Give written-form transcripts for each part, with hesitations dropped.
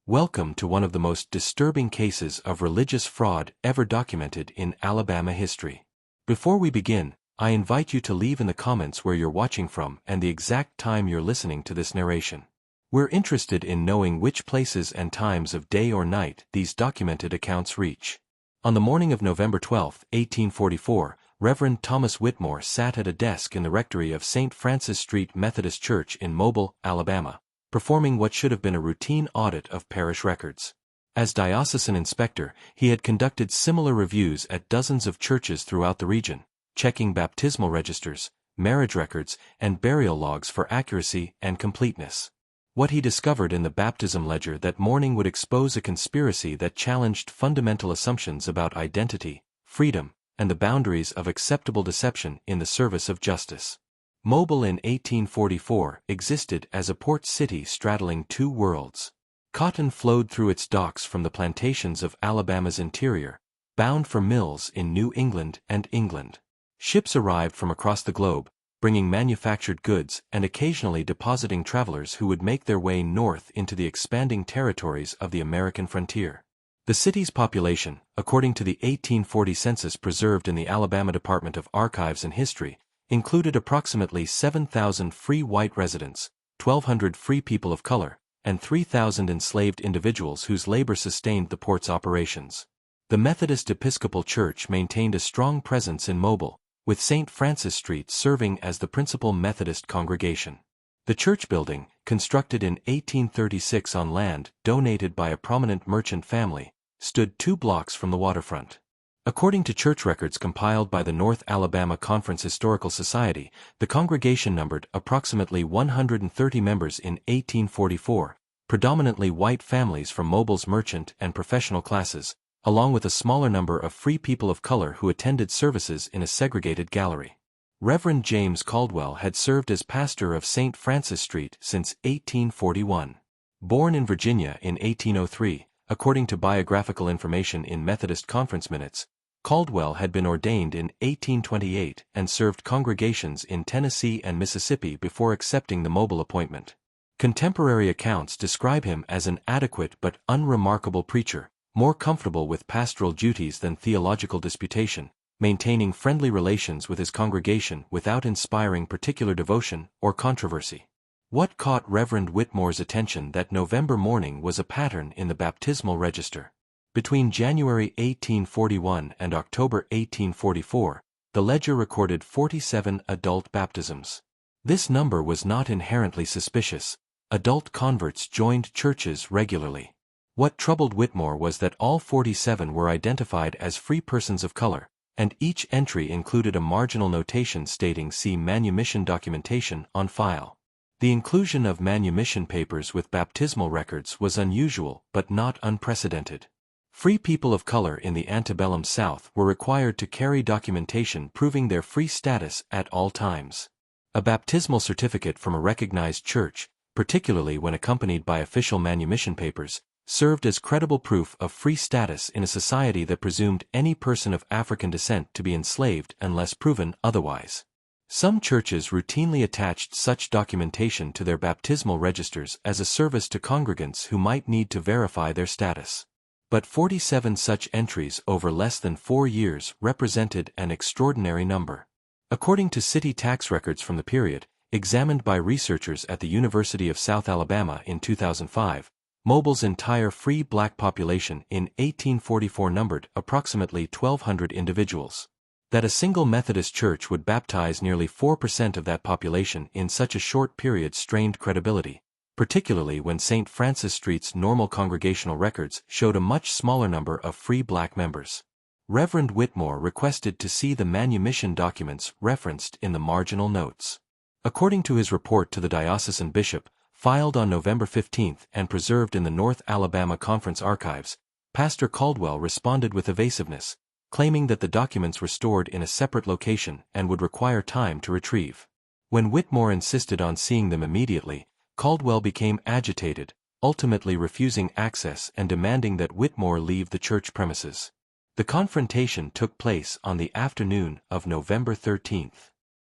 Welcome to one of the most disturbing cases of religious fraud ever documented in Alabama history. Before we begin, I invite you to leave in the comments where you're watching from and the exact time you're listening to this narration. We're interested in knowing which places and times of day or night these documented accounts reach. On the morning of November 12, 1844, Reverend Thomas Whitmore sat at a desk in the rectory of St. Francis Street Methodist Church in Mobile, Alabama, performing what should have been a routine audit of parish records. As diocesan inspector, he had conducted similar reviews at dozens of churches throughout the region, checking baptismal registers, marriage records, and burial logs for accuracy and completeness. What he discovered in the baptism ledger that morning would expose a conspiracy that challenged fundamental assumptions about identity, freedom, and the boundaries of acceptable deception in the service of justice. Mobile in 1844 existed as a port city straddling two worlds. Cotton flowed through its docks from the plantations of Alabama's interior, bound for mills in New England and England. Ships arrived from across the globe, bringing manufactured goods and occasionally depositing travelers who would make their way north into the expanding territories of the American frontier. The city's population, according to the 1840 census preserved in the Alabama Department of Archives and History, included approximately 7,000 free white residents, 1,200 free people of color, and 3,000 enslaved individuals whose labor sustained the port's operations. The Methodist Episcopal Church maintained a strong presence in Mobile, with St. Francis Street serving as the principal Methodist congregation. The church building, constructed in 1836 on land donated by a prominent merchant family, stood 2 blocks from the waterfront. According to church records compiled by the North Alabama Conference Historical Society, the congregation numbered approximately 130 members in 1844, predominantly white families from Mobile's merchant and professional classes, along with a smaller number of free people of color who attended services in a segregated gallery. Reverend James Caldwell had served as pastor of St. Francis Street since 1841. Born in Virginia in 1803, according to biographical information in Methodist Conference minutes, Caldwell had been ordained in 1828 and served congregations in Tennessee and Mississippi before accepting the Mobile appointment. Contemporary accounts describe him as an adequate but unremarkable preacher, more comfortable with pastoral duties than theological disputation, maintaining friendly relations with his congregation without inspiring particular devotion or controversy. What caught Reverend Whitmore's attention that November morning was a pattern in the baptismal register. Between January 1841 and October 1844, the ledger recorded 47 adult baptisms. This number was not inherently suspicious. Adult converts joined churches regularly. What troubled Whitmore was that all 47 were identified as free persons of color, and each entry included a marginal notation stating "See manumission documentation on file." The inclusion of manumission papers with baptismal records was unusual but not unprecedented. Free people of color in the antebellum South were required to carry documentation proving their free status at all times. A baptismal certificate from a recognized church, particularly when accompanied by official manumission papers, served as credible proof of free status in a society that presumed any person of African descent to be enslaved unless proven otherwise. Some churches routinely attached such documentation to their baptismal registers as a service to congregants who might need to verify their status. But 47 such entries over less than 4 years represented an extraordinary number. According to city tax records from the period, examined by researchers at the University of South Alabama in 2005, Mobile's entire free black population in 1844 numbered approximately 1,200 individuals. That a single Methodist church would baptize nearly 4% of that population in such a short period strained credibility, particularly when St. Francis Street's normal congregational records showed a much smaller number of free black members. Reverend Whitmore requested to see the manumission documents referenced in the marginal notes. According to his report to the diocesan bishop, filed on November 15 and preserved in the North Alabama Conference archives, Pastor Caldwell responded with evasiveness, claiming that the documents were stored in a separate location and would require time to retrieve. When Whitmore insisted on seeing them immediately, Caldwell became agitated, ultimately refusing access and demanding that Whitmore leave the church premises. The confrontation took place on the afternoon of November 13.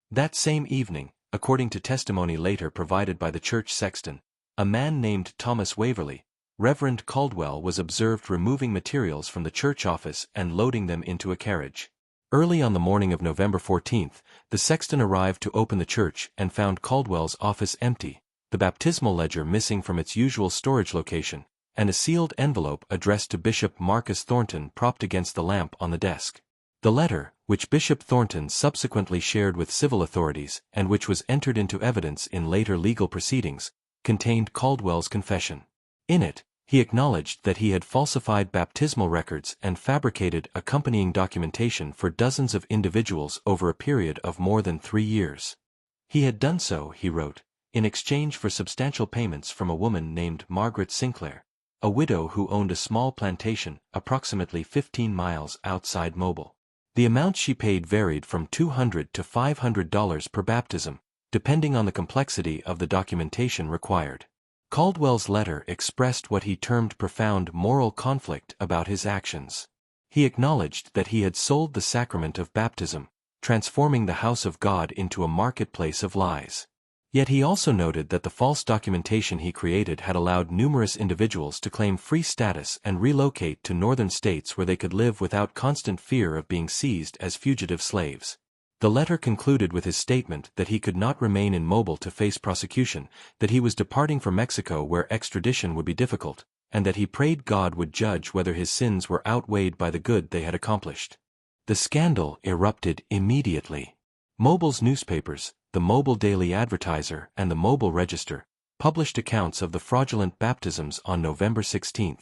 That same evening, according to testimony later provided by the church sexton, a man named Thomas Waverly, Reverend Caldwell was observed removing materials from the church office and loading them into a carriage. Early on the morning of November 14, the sexton arrived to open the church and found Caldwell's office empty, the baptismal ledger missing from its usual storage location, and a sealed envelope addressed to Bishop Marcus Thornton propped against the lamp on the desk. The letter, which Bishop Thornton subsequently shared with civil authorities and which was entered into evidence in later legal proceedings, contained Caldwell's confession. In it, he acknowledged that he had falsified baptismal records and fabricated accompanying documentation for dozens of individuals over a period of more than 3 years. He had done so, he wrote, in exchange for substantial payments from a woman named Margaret Sinclair, a widow who owned a small plantation approximately 15 miles outside Mobile. The amount she paid varied from $200 to $500 per baptism, depending on the complexity of the documentation required. Caldwell's letter expressed what he termed profound moral conflict about his actions. He acknowledged that he had sold the sacrament of baptism, transforming the house of God into a marketplace of lies. Yet he also noted that the false documentation he created had allowed numerous individuals to claim free status and relocate to northern states where they could live without constant fear of being seized as fugitive slaves. The letter concluded with his statement that he could not remain in Mobile to face prosecution, that he was departing for Mexico where extradition would be difficult, and that he prayed God would judge whether his sins were outweighed by the good they had accomplished. The scandal erupted immediately. Mobile's newspapers, the Mobile Daily Advertiser and the Mobile Register, published accounts of the fraudulent baptisms on November 16.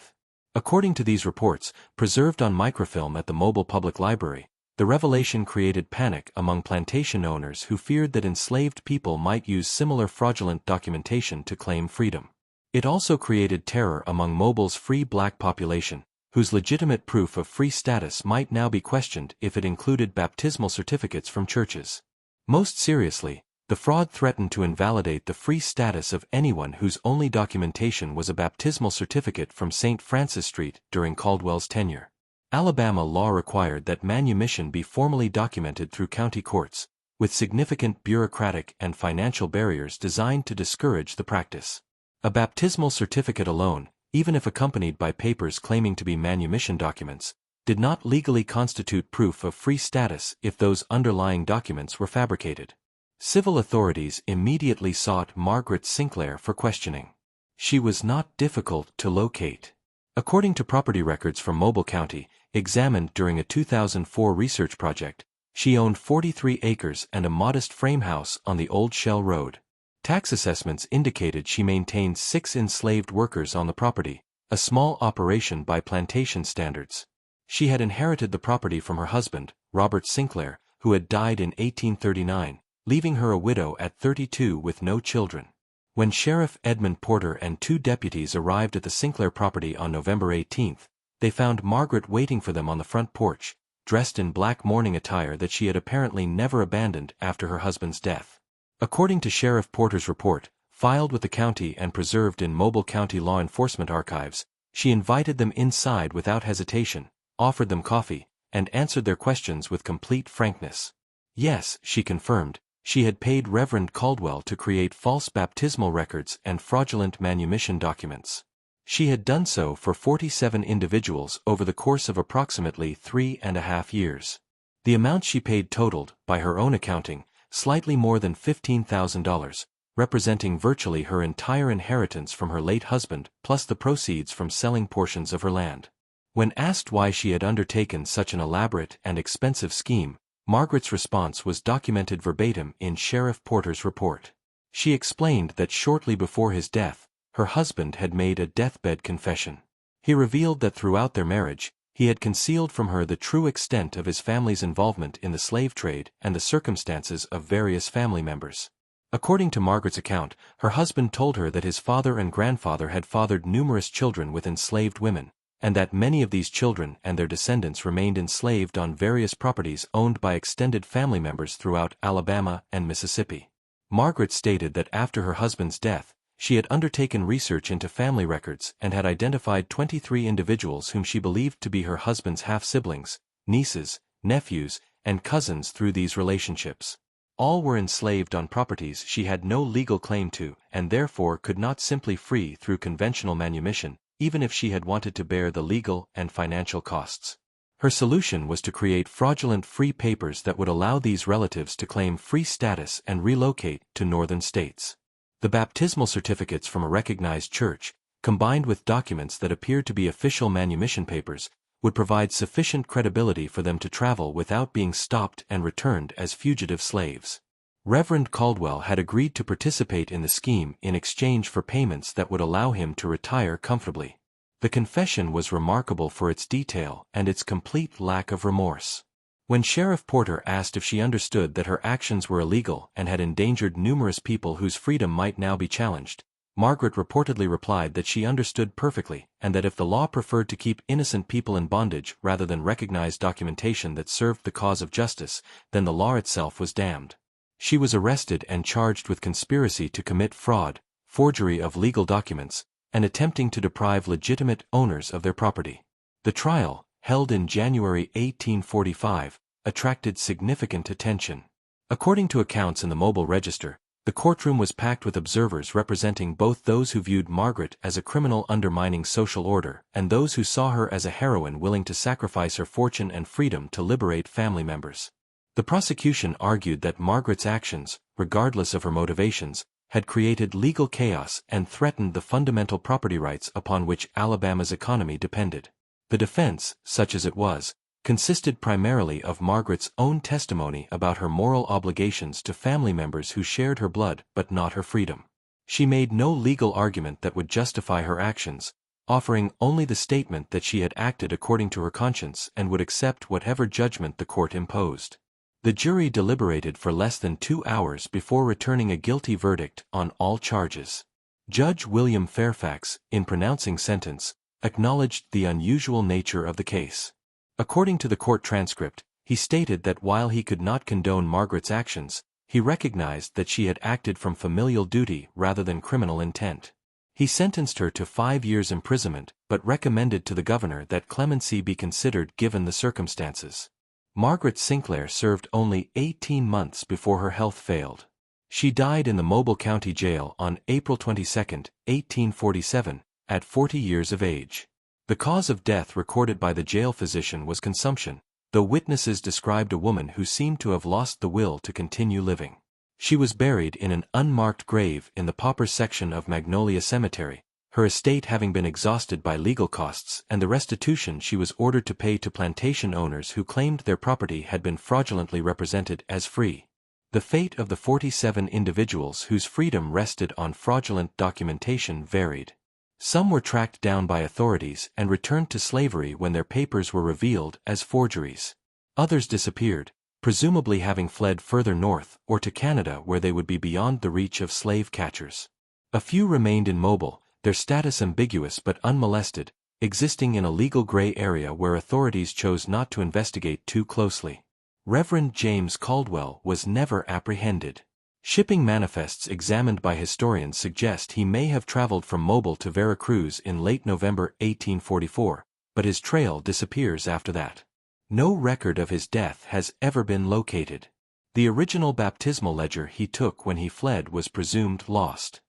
According to these reports, preserved on microfilm at the Mobile Public Library, the revelation created panic among plantation owners who feared that enslaved people might use similar fraudulent documentation to claim freedom. It also created terror among Mobile's free black population, whose legitimate proof of free status might now be questioned if it included baptismal certificates from churches. Most seriously, the fraud threatened to invalidate the free status of anyone whose only documentation was a baptismal certificate from St. Francis Street during Caldwell's tenure. Alabama law required that manumission be formally documented through county courts, with significant bureaucratic and financial barriers designed to discourage the practice. A baptismal certificate alone, even if accompanied by papers claiming to be manumission documents, did not legally constitute proof of free status if those underlying documents were fabricated. Civil authorities immediately sought Margaret Sinclair for questioning. She was not difficult to locate. According to property records from Mobile County, examined during a 2004 research project, she owned 43 acres and a modest frame house on the Old Shell Road. Tax assessments indicated she maintained 6 enslaved workers on the property, a small operation by plantation standards. She had inherited the property from her husband, Robert Sinclair, who had died in 1839, leaving her a widow at 32 with no children. When Sheriff Edmund Porter and 2 deputies arrived at the Sinclair property on November 18, they found Margaret waiting for them on the front porch, dressed in black mourning attire that she had apparently never abandoned after her husband's death. According to Sheriff Porter's report, filed with the county and preserved in Mobile County Law Enforcement Archives, she invited them inside without hesitation, offered them coffee, and answered their questions with complete frankness. Yes, she confirmed, she had paid Reverend Caldwell to create false baptismal records and fraudulent manumission documents. She had done so for 47 individuals over the course of approximately 3.5 years. The amount she paid totaled, by her own accounting, slightly more than $15,000, representing virtually her entire inheritance from her late husband plus the proceeds from selling portions of her land. When asked why she had undertaken such an elaborate and expensive scheme, Margaret's response was documented verbatim in Sheriff Porter's report. She explained that shortly before his death, her husband had made a deathbed confession. He revealed that throughout their marriage, he had concealed from her the true extent of his family's involvement in the slave trade and the circumstances of various family members. According to Margaret's account, her husband told her that his father and grandfather had fathered numerous children with enslaved women, and that many of these children and their descendants remained enslaved on various properties owned by extended family members throughout Alabama and Mississippi. Margaret stated that after her husband's death, she had undertaken research into family records and had identified 23 individuals whom she believed to be her husband's half-siblings, nieces, nephews, and cousins through these relationships. All were enslaved on properties she had no legal claim to and therefore could not simply free through conventional manumission, even if she had wanted to bear the legal and financial costs. Her solution was to create fraudulent free papers that would allow these relatives to claim free status and relocate to northern states. The baptismal certificates from a recognized church, combined with documents that appeared to be official manumission papers, would provide sufficient credibility for them to travel without being stopped and returned as fugitive slaves. Reverend Caldwell had agreed to participate in the scheme in exchange for payments that would allow him to retire comfortably. The confession was remarkable for its detail and its complete lack of remorse. When Sheriff Porter asked if she understood that her actions were illegal and had endangered numerous people whose freedom might now be challenged, Margaret reportedly replied that she understood perfectly and that if the law preferred to keep innocent people in bondage rather than recognize documentation that served the cause of justice, then the law itself was damned. She was arrested and charged with conspiracy to commit fraud, forgery of legal documents, and attempting to deprive legitimate owners of their property. The trial, held in January 1845, attracted significant attention. According to accounts in the Mobile Register, the courtroom was packed with observers representing both those who viewed Margaret as a criminal undermining social order and those who saw her as a heroine willing to sacrifice her fortune and freedom to liberate family members. The prosecution argued that Margaret's actions, regardless of her motivations, had created legal chaos and threatened the fundamental property rights upon which Alabama's economy depended. The defense, such as it was, consisted primarily of Margaret's own testimony about her moral obligations to family members who shared her blood but not her freedom. She made no legal argument that would justify her actions, offering only the statement that she had acted according to her conscience and would accept whatever judgment the court imposed. The jury deliberated for less than 2 hours before returning a guilty verdict on all charges. Judge William Fairfax, in pronouncing sentence, acknowledged the unusual nature of the case. According to the court transcript, he stated that while he could not condone Margaret's actions, he recognized that she had acted from familial duty rather than criminal intent. He sentenced her to 5 years' imprisonment, but recommended to the governor that clemency be considered given the circumstances. Margaret Sinclair served only 18 months before her health failed. She died in the Mobile County Jail on April 22, 1847, at 40 years of age. The cause of death recorded by the jail physician was consumption, though witnesses described a woman who seemed to have lost the will to continue living. She was buried in an unmarked grave in the pauper section of Magnolia Cemetery, her estate having been exhausted by legal costs and the restitution she was ordered to pay to plantation owners who claimed their property had been fraudulently represented as free. The fate of the 47 individuals whose freedom rested on fraudulent documentation varied. Some were tracked down by authorities and returned to slavery when their papers were revealed as forgeries. Others disappeared, presumably having fled further north or to Canada where they would be beyond the reach of slave catchers. A few remained in Mobile, their status ambiguous but unmolested, existing in a legal gray area where authorities chose not to investigate too closely. Reverend James Caldwell was never apprehended. Shipping manifests examined by historians suggest he may have traveled from Mobile to Veracruz in late November 1844, but his trail disappears after that. No record of his death has ever been located. The original baptismal ledger he took when he fled was presumed lost.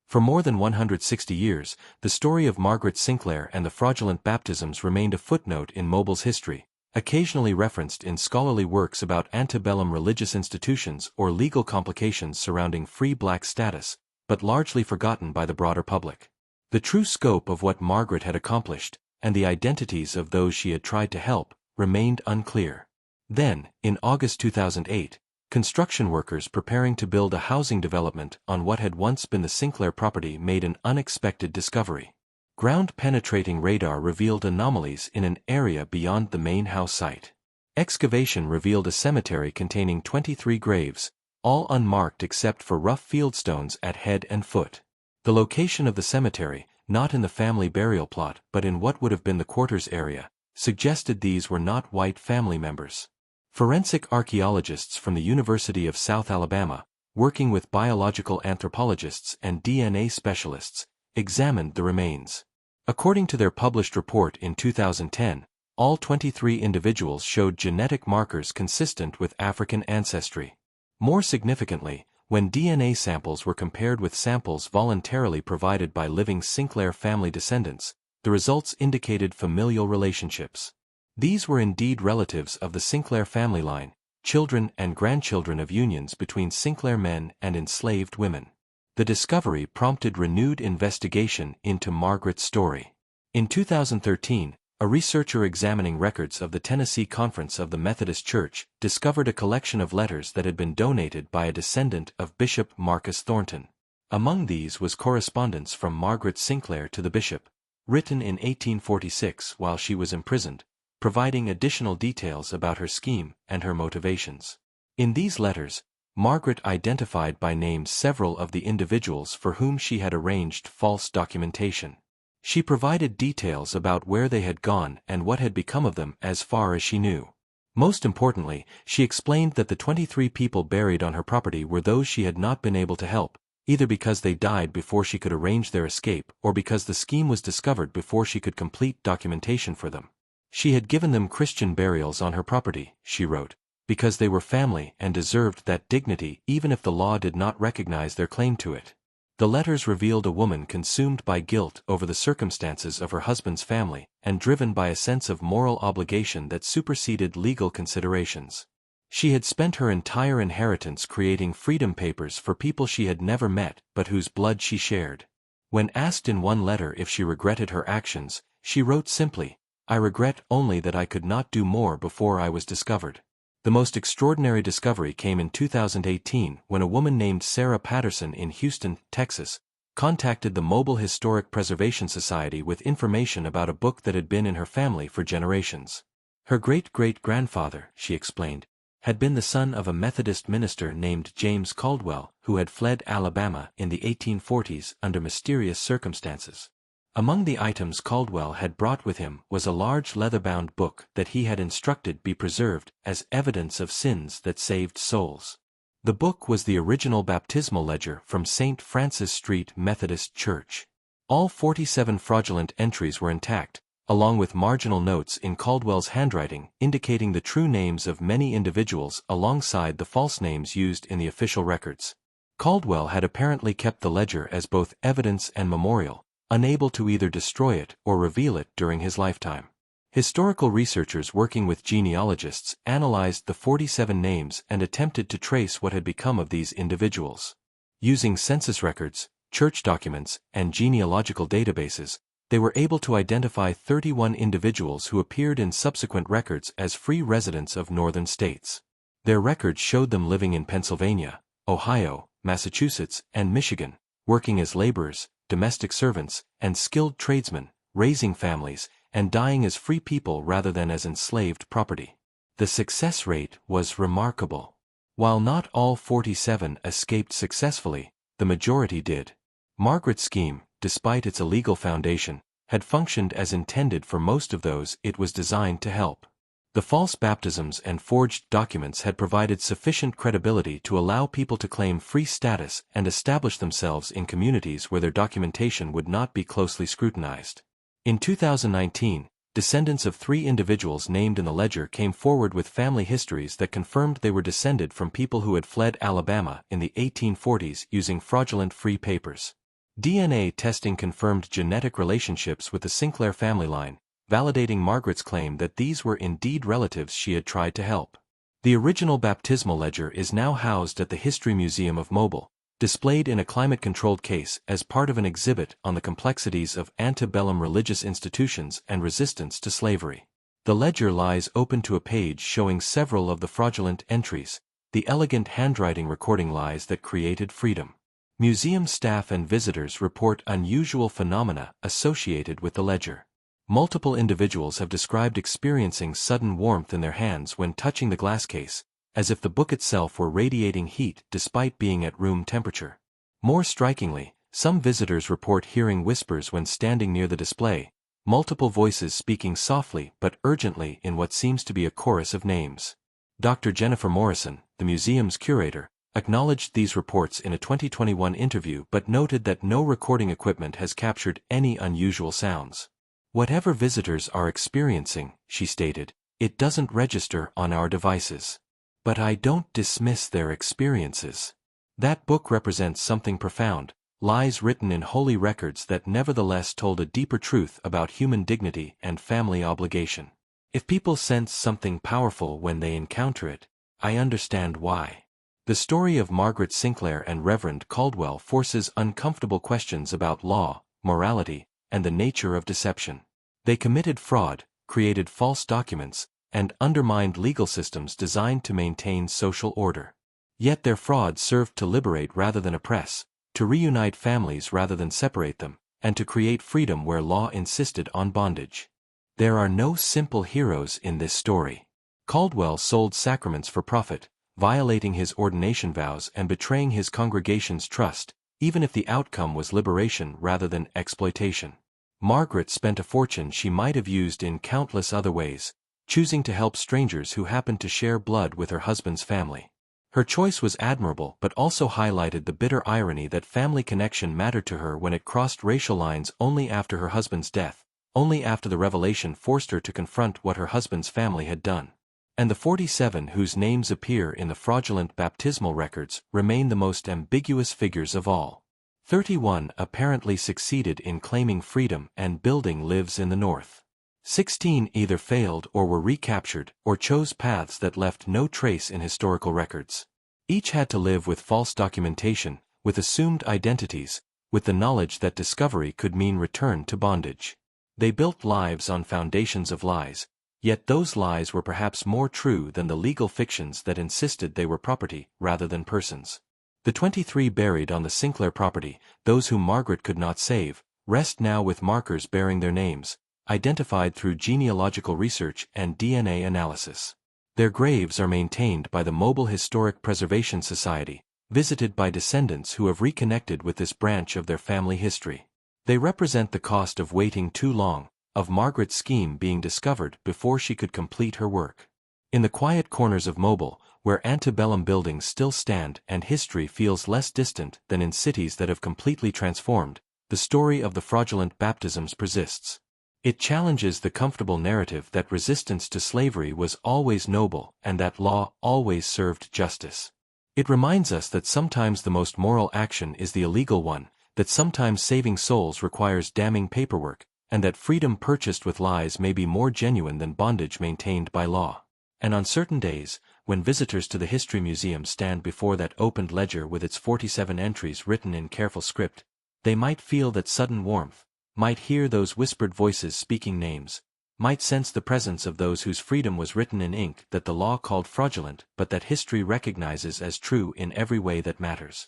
For more than 160 years, the story of Margaret Sinclair and the fraudulent baptisms remained a footnote in Mobile's history, occasionally referenced in scholarly works about antebellum religious institutions or legal complications surrounding free black status, but largely forgotten by the broader public. The true scope of what Margaret had accomplished, and the identities of those she had tried to help, remained unclear. Then, in August 2008, construction workers preparing to build a housing development on what had once been the Sinclair property made an unexpected discovery. Ground-penetrating radar revealed anomalies in an area beyond the main house site. Excavation revealed a cemetery containing 23 graves, all unmarked except for rough fieldstones at head and foot. The location of the cemetery, not in the family burial plot but in what would have been the quarters area, suggested these were not white family members. Forensic archaeologists from the University of South Alabama, working with biological anthropologists and DNA specialists, examined the remains. According to their published report in 2010, all 23 individuals showed genetic markers consistent with African ancestry. More significantly, when DNA samples were compared with samples voluntarily provided by living Sinclair family descendants, The results indicated familial relationships. These were indeed relatives of the Sinclair family line, children and grandchildren of unions between Sinclair men and enslaved women. The discovery prompted renewed investigation into Margaret's story. In 2013, a researcher examining records of the Tennessee Conference of the Methodist Church discovered a collection of letters that had been donated by a descendant of Bishop Marcus Thornton. Among these was correspondence from Margaret Sinclair to the bishop, written in 1846 while she was imprisoned, providing additional details about her scheme and her motivations. In these letters, Margaret identified by name several of the individuals for whom she had arranged false documentation. She provided details about where they had gone and what had become of them as far as she knew. Most importantly, she explained that the 23 people buried on her property were those she had not been able to help, either because they died before she could arrange their escape or because the scheme was discovered before she could complete documentation for them. She had given them Christian burials on her property, she wrote, because they were family and deserved that dignity even if the law did not recognize their claim to it. The letters revealed a woman consumed by guilt over the circumstances of her husband's family and driven by a sense of moral obligation that superseded legal considerations. She had spent her entire inheritance creating freedom papers for people she had never met but whose blood she shared. When asked in one letter if she regretted her actions, she wrote simply, "I regret only that I could not do more before I was discovered." The most extraordinary discovery came in 2018 when a woman named Sarah Patterson in Houston, Texas, contacted the Mobile Historic Preservation Society with information about a book that had been in her family for generations. Her great-great-grandfather, she explained, had been the son of a Methodist minister named James Caldwell who had fled Alabama in the 1840s under mysterious circumstances. Among the items Caldwell had brought with him was a large leather-bound book that he had instructed be preserved as evidence of sins that saved souls. The book was the original baptismal ledger from St. Francis Street Methodist Church. All 47 fraudulent entries were intact, along with marginal notes in Caldwell's handwriting indicating the true names of many individuals alongside the false names used in the official records. Caldwell had apparently kept the ledger as both evidence and memorial, unable to either destroy it or reveal it during his lifetime. Historical researchers working with genealogists analyzed the 47 names and attempted to trace what had become of these individuals. Using census records, church documents, and genealogical databases, they were able to identify 31 individuals who appeared in subsequent records as free residents of northern states. Their records showed them living in Pennsylvania, Ohio, Massachusetts, and Michigan, working as laborers, domestic servants, and skilled tradesmen, raising families, and dying as free people rather than as enslaved property. The success rate was remarkable. While not all 47 escaped successfully, the majority did. Margaret's scheme, despite its illegal foundation, had functioned as intended for most of those it was designed to help. The false baptisms and forged documents had provided sufficient credibility to allow people to claim free status and establish themselves in communities where their documentation would not be closely scrutinized. In 2019, descendants of 3 individuals named in the ledger came forward with family histories that confirmed they were descended from people who had fled Alabama in the 1840s using fraudulent free papers. DNA testing confirmed genetic relationships with the Sinclair family line, validating Margaret's claim that these were indeed relatives she had tried to help. The original baptismal ledger is now housed at the History Museum of Mobile, displayed in a climate-controlled case as part of an exhibit on the complexities of antebellum religious institutions and resistance to slavery. The ledger lies open to a page showing several of the fraudulent entries, the elegant handwriting recording lies that created freedom. Museum staff and visitors report unusual phenomena associated with the ledger. Multiple individuals have described experiencing sudden warmth in their hands when touching the glass case, as if the book itself were radiating heat despite being at room temperature. More strikingly, some visitors report hearing whispers when standing near the display, multiple voices speaking softly but urgently in what seems to be a chorus of names. Dr. Jennifer Morrison, the museum's curator, acknowledged these reports in a 2021 interview but noted that no recording equipment has captured any unusual sounds. "Whatever visitors are experiencing," she stated, "it doesn't register on our devices. But I don't dismiss their experiences. That book represents something profound, lies written in holy records that nevertheless told a deeper truth about human dignity and family obligation. If people sense something powerful when they encounter it, I understand why. The story of Margaret Sinclair and Reverend Caldwell forces uncomfortable questions about law, morality, and the nature of deception. They committed fraud, created false documents, and undermined legal systems designed to maintain social order. Yet their fraud served to liberate rather than oppress, to reunite families rather than separate them, and to create freedom where law insisted on bondage. There are no simple heroes in this story. Caldwell sold sacraments for profit, violating his ordination vows and betraying his congregation's trust, even if the outcome was liberation rather than exploitation. Margaret spent a fortune she might have used in countless other ways, choosing to help strangers who happened to share blood with her husband's family. Her choice was admirable but also highlighted the bitter irony that family connection mattered to her when it crossed racial lines only after her husband's death, only after the revelation forced her to confront what her husband's family had done. And the 47 whose names appear in the fraudulent baptismal records remain the most ambiguous figures of all. 31 apparently succeeded in claiming freedom and building lives in the North. 16 either failed or were recaptured or chose paths that left no trace in historical records. Each had to live with false documentation, with assumed identities, with the knowledge that discovery could mean return to bondage. They built lives on foundations of lies, yet those lies were perhaps more true than the legal fictions that insisted they were property rather than persons. The 23 buried on the Sinclair property, those whom Margaret could not save, rest now with markers bearing their names, identified through genealogical research and DNA analysis. Their graves are maintained by the Mobile Historic Preservation Society, visited by descendants who have reconnected with this branch of their family history. They represent the cost of waiting too long, of Margaret's scheme being discovered before she could complete her work. In the quiet corners of Mobile, where antebellum buildings still stand and history feels less distant than in cities that have completely transformed, the story of the fraudulent baptisms persists. It challenges the comfortable narrative that resistance to slavery was always noble and that law always served justice. It reminds us that sometimes the most moral action is the illegal one, that sometimes saving souls requires damning paperwork, and that freedom purchased with lies may be more genuine than bondage maintained by law. And on certain days, when visitors to the History Museum stand before that opened ledger with its 47 entries written in careful script, they might feel that sudden warmth, might hear those whispered voices speaking names, might sense the presence of those whose freedom was written in ink that the law called fraudulent but that history recognizes as true in every way that matters.